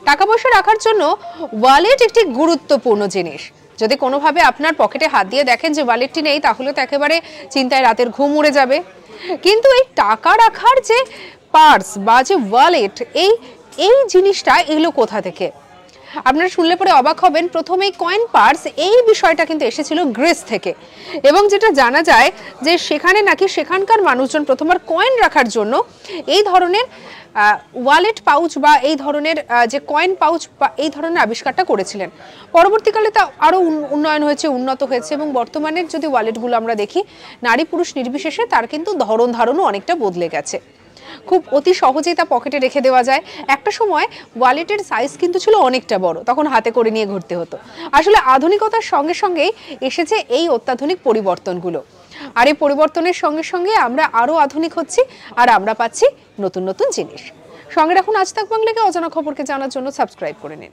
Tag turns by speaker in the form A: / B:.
A: টাকা পয়সা রাখার জন্য ওয়ালেট একটি গুরুত্বপূর্ণ জিনিস। যদি কোনোভাবে আপনার পকেটে হাত দিয়ে দেখেন যে ওয়ালেটটি নেই, তাহলে তো একেবারে চিন্তায় রাতের ঘুম উড়ে যাবে। কিন্তু এই টাকা রাখার যে পার্স বা যে ওয়ালেট, এই জিনিসটা এগুলো কোথা থেকে? আপনারা শুনলে পরে অবাক হবেন। প্রথমেই কয়েন পার্স এই বিষয়টা কিন্তু এসেছিল গ্রিস থেকে, এবং যেটা জানা যায় যে সেখানে নাকি সেখানকার মানুষজন প্রথমবার কয়েন রাখার জন্য এই ধরনের ওয়ালেট পাউচ বা এই ধরনের যে কয়েন পাউচ বা এই ধরনের আবিষ্কারটা করেছিলেন। পরবর্তীকালে তা আরও উন্নয়ন হয়েছে, উন্নত হয়েছে, এবং বর্তমানের যদি ওয়ালেটগুলো আমরা দেখি, নারী পুরুষ নির্বিশেষে তার কিন্তু ধরন ধারণও অনেকটা বদলে গেছে। খুব অতি সহজেই তা পকেটে রেখে দেওয়া যায়। একটা সময় ওয়ালেটের সাইজ কিন্তু ছিল অনেকটা বড়, তখন হাতে করে নিয়ে ঘুরতে হতো। আসলে আধুনিকতার সঙ্গে সঙ্গেই এসেছে এই অত্যাধুনিক পরিবর্তনগুলো, আর এই পরিবর্তনের সঙ্গে সঙ্গে আমরা আরও আধুনিক হচ্ছি, আর আমরা পাচ্ছি নতুন নতুন জিনিস। সঙ্গে রাখুন আজ তাক বাংলাকে। অজানা খবরকে জানার জন্য সাবস্ক্রাইব করে নিন।